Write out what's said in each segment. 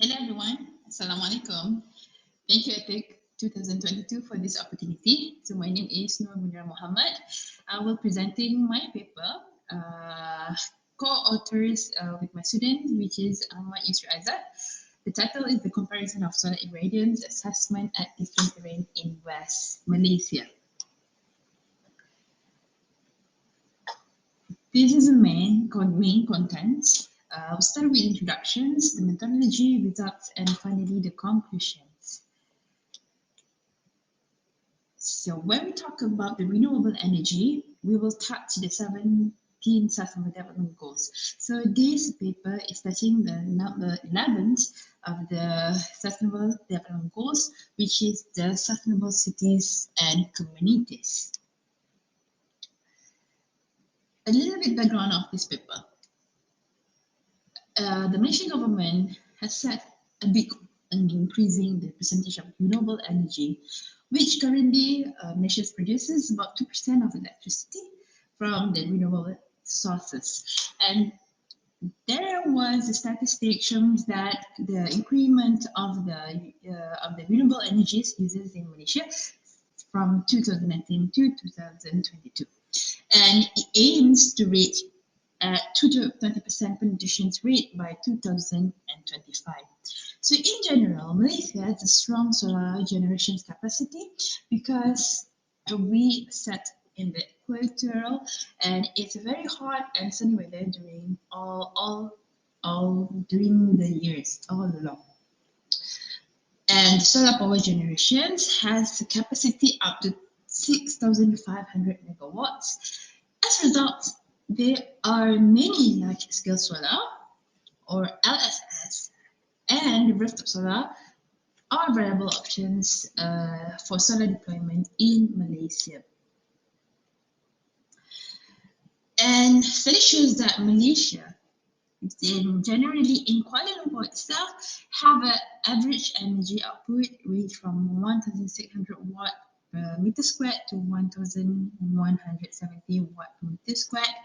Hello everyone, Assalamualaikum. Thank you Epic 2022 for this opportunity. So my name is Nur Munira Muhammad. I will presenting my paper, co-authors with my student, which is Ahmad Yusri Azad. The title is The Comparison of Solar Irradiance Assessment at Different Terrain in West Malaysia. This is the main contents. We'll start with introductions, the methodology, results, and finally the conclusions. So when we talk about the renewable energy, we will touch the 17 Sustainable Development Goals. So this paper is touching the number 11 of the Sustainable Development Goals, which is the Sustainable Cities and Communities. A little bit background of this paper. The Malaysian government has set a big goal in increasing the percentage of renewable energy, which currently Malaysia produces about 2% of electricity from the renewable sources. And there was a statistic showing that the increment of the renewable energies uses in Malaysia from 2019 to 2022, and it aims to reach at 20% penetration rate by 2025. So in general, Malaysia has a strong solar generation capacity because we set in the equatorial and it's very hot and sunny weather during all during the years all along. And solar power generations has a capacity up to 6,500 megawatts. As a result, there are many large-scale solar or LSS and rooftop solar are viable options for solar deployment in Malaysia. And study shows that Malaysia, generally in Kuala Lumpur itself, have an average energy output range from 1,600 watt per meter squared to 1,170 watt per meter squared,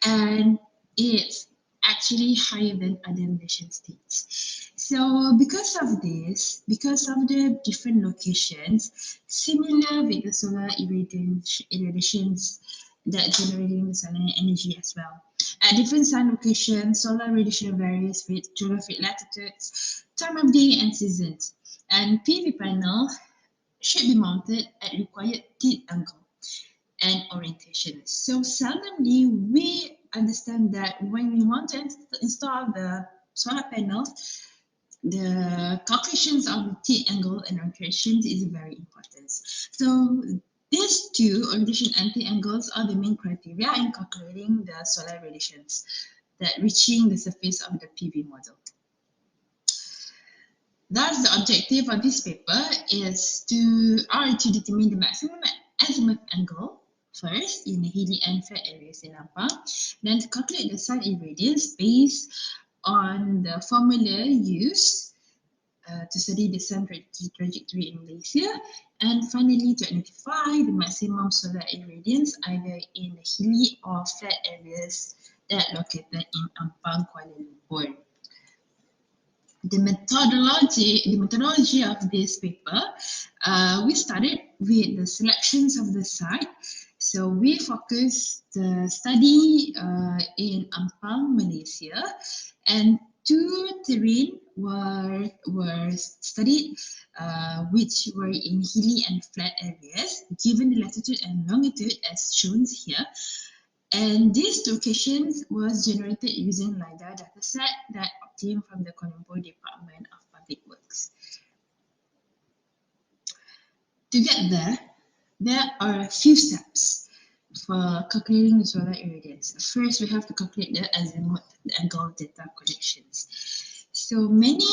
and it's actually higher than other Malaysian states. So because of this, because of the different locations, similar with the solar irradiations that generating solar energy as well. At different sun locations, solar radiation varies with geographic latitudes, time of day, and seasons. And PV panel should be mounted at required tilt angle and orientation. So seldomly we understand that when we want to install the solar panels, the calculations of the tilt angle and orientation is very important. So these two, orientation and tilt angles, are the main criteria in calculating the solar radiations that reaching the surface of the PV model. Thus, the objective of this paper is to determine the maximum azimuth angle first in the hilly and flat areas in Ampang, then to calculate the sun irradiance based on the formula used to study the sun trajectory in Malaysia, and finally to identify the maximum solar irradiance either in the hilly or flat areas that are located in Ampang, Kuala Lumpur. The methodology of this paper, we started with the selections of the site. So we focused the study in Ampang, Malaysia, and two terrain were studied, which were in hilly and flat areas, given the latitude and longitude as shown here. And these locations was generated using LiDAR dataset that obtained from the Kuala Lumpur Department of Public Works. To get there are a few steps for calculating the solar irradiance. First, we have to calculate the azimuth, the angle data collections. So many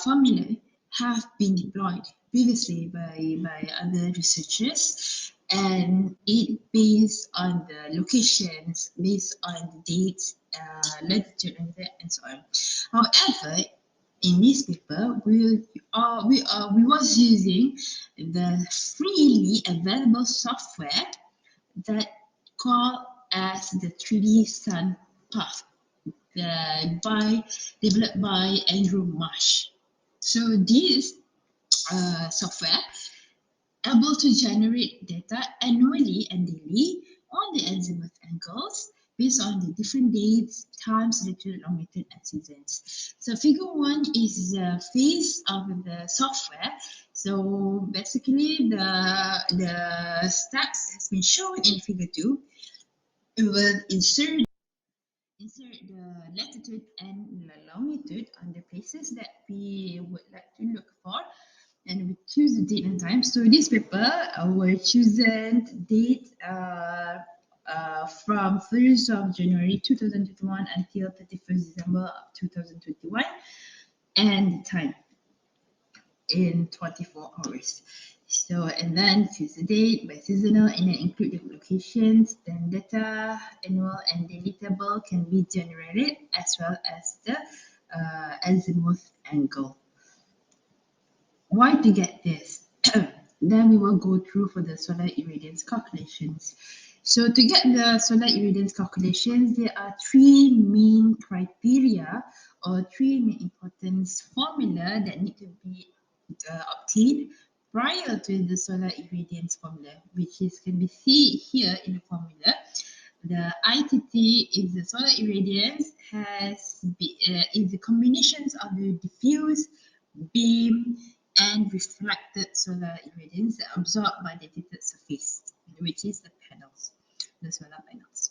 formulae have been deployed previously by other researchers, and it based on the locations, based on the dates, latitude, and so on. However, in this paper, we was using the freely available software that called as the 3D Sun Path. developed by Andrew Marsh. So this software able to generate data annually and daily on the azimuth angles based on the different dates, times, latitude, longitude, and seasons. So figure 1 is the face of the software. So basically the steps has been shown in figure 2. We will insert the latitude and the longitude on the places that we would like to look for, and we choose the date and time. So this paper will chosen date from 1st of January 2021 until 31st December of 2021, and the time in 24 hours. So, and then choose the date by seasonal and then include the locations. Then data, annual and daily table can be generated as well as the azimuth angle. Why to get this? Then we will go through for the solar irradiance calculations. So to get the solar irradiance calculations, there are three main criteria or three main importance formula that need to be obtained prior to the solar irradiance formula, which can be seen here in the formula. The ITT is the solar irradiance is the combinations of the diffuse, beam, and reflected solar irradiance absorbed by the detailed surface, which is the panels, the solar panels.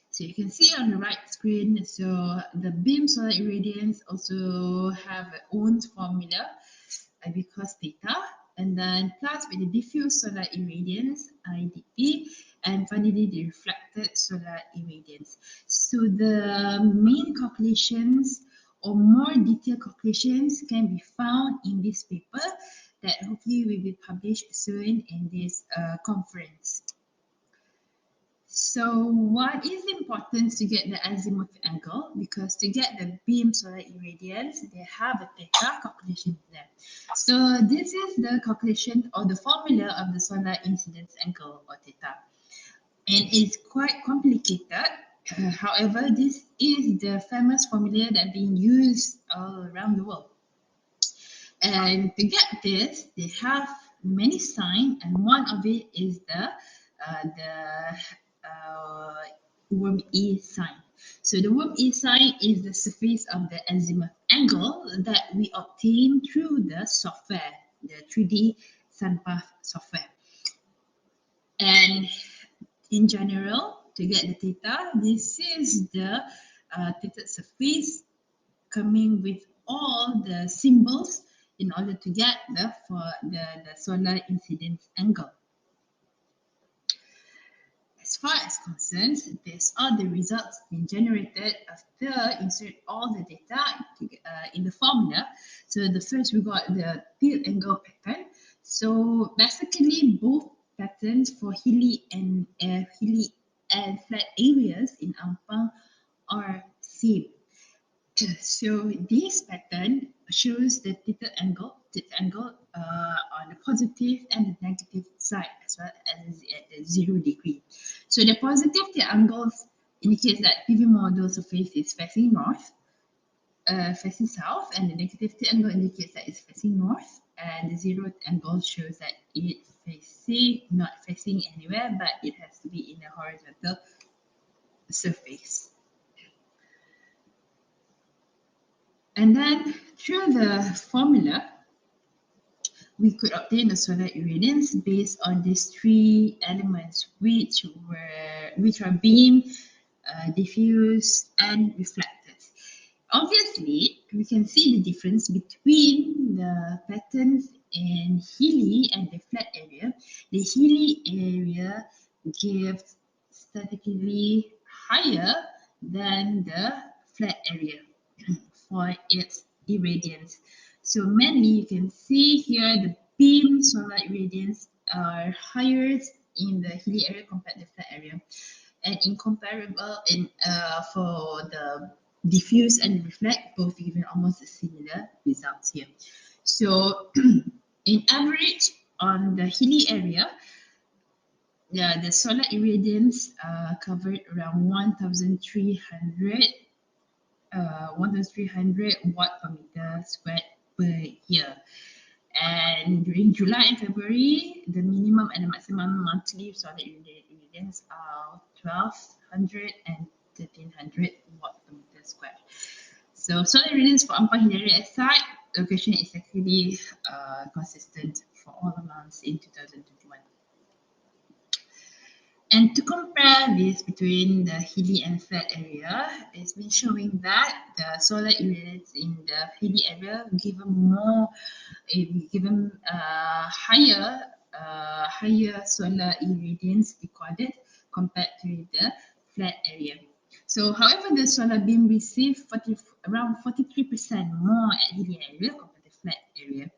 So you can see on the right screen, so the beam solar irradiance also have its own formula because theta, and then plus with the diffuse solar irradiance, IDP, and finally the reflected solar irradiance. So the main calculations or more detailed calculations can be found in this paper that hopefully will be published soon in this conference. So what is important to get the azimuth angle? Because to get the beam solar irradiance, they have a theta calculation there. So this is the calculation or the formula of the solar incidence angle or theta. And it's quite complicated. However, this is the famous formula that being used all around the world. And to get this, they have many signs, and one of it is the worm E sign. So the worm E sign is the surface of the azimuth angle that we obtain through the software, the 3D SunPath software. And in general, to get the theta, this is the theta surface coming with all the symbols in order to get the solar incidence angle. As far as concerned, these are the results being generated after insert all the data in the formula. So the first we got the tilt angle pattern. So basically both patterns for hilly and flat areas in Ampang are same. So this pattern shows the tilt angle on the positive and the negative side as well as at the 0 degree. So the positive tilt angles indicates that PV model surface is facing north, facing south, and the negative tilt angle indicates that it's facing north, and the 0 angle shows that it's not facing anywhere, but it has to be in a horizontal surface. And then through the formula, we could obtain the solar irradiance based on these three elements, which are beam, diffuse, and reflected. Obviously, we can see the difference between the patterns in hilly and the flat area. The hilly area gives statistically higher than the flat area for its irradiance. So mainly you can see here the beam solar irradiance are higher in the hilly area compared to the flat area, and incomparable for the diffuse and reflect, both given almost similar results here. So in average on the hilly area, the solar irradiance covered around 1,300 1,300 watt per meter squared per year. And during July and February, the minimum and the maximum monthly solar irradiance are 1,200 and 1,300 watt per meter squared. So solar irradiance for Ampang Hindari aside, location is actually consistent for all the months in 2021. And to compare this between the hilly and flat area, it's been showing that the solar irradiance in the hilly area given more, given higher solar irradiance recorded compared to the flat area. So, however, the solar beam received around 43% more at hilly area compared to flat area.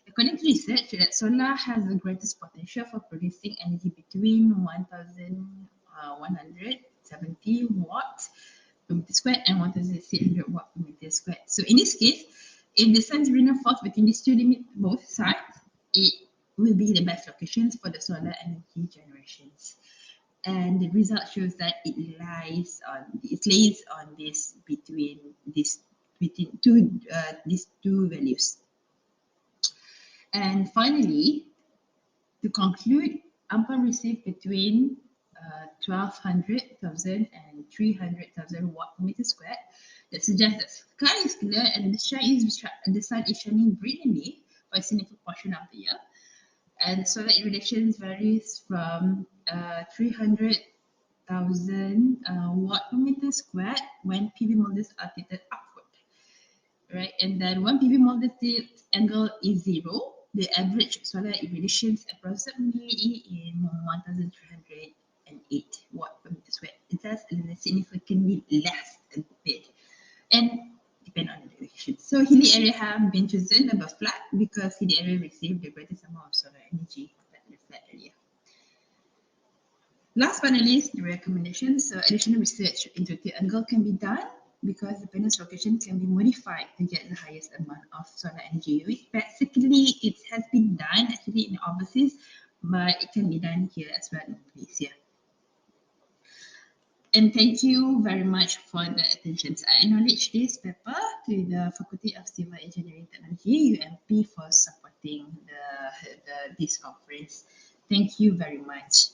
According to research, that solar has the greatest potential for producing energy between 1,170 watts per meter squared and 1,600 watts per meter squared. So in this case, if the sun's lunar falls between these two limits, both sides, it will be the best locations for the solar energy generations. And the result shows that it lays on this between these two values. And finally, to conclude, Ampang received between 1,200,000 and 300,000 watt per meter squared. That suggests that sky is clear and the sun is shining brilliantly for a significant portion of the year. And solar irradiation varies from 300,000 watt per meter squared when PV modules are tilted upward, right? And then when PV module tilt angle is 0, the average solar irradiation is approximately in 1,308 watt per meter squared. It has significantly less a bit, and depend on the direction. So hilly area have been chosen above flat because hilly area received the greatest amount of solar energy compared to the flat area. Last but not least, the recommendations. So additional research into tilt angle can be done because the panel's location can be modified to get the highest amount of solar energy. Which basically it has been done actually in overseas, but it can be done here as well in Malaysia. And thank you very much for the attention. I acknowledge this paper to the Faculty of Civil Engineering Technology, UMP, for supporting this conference. Thank you very much.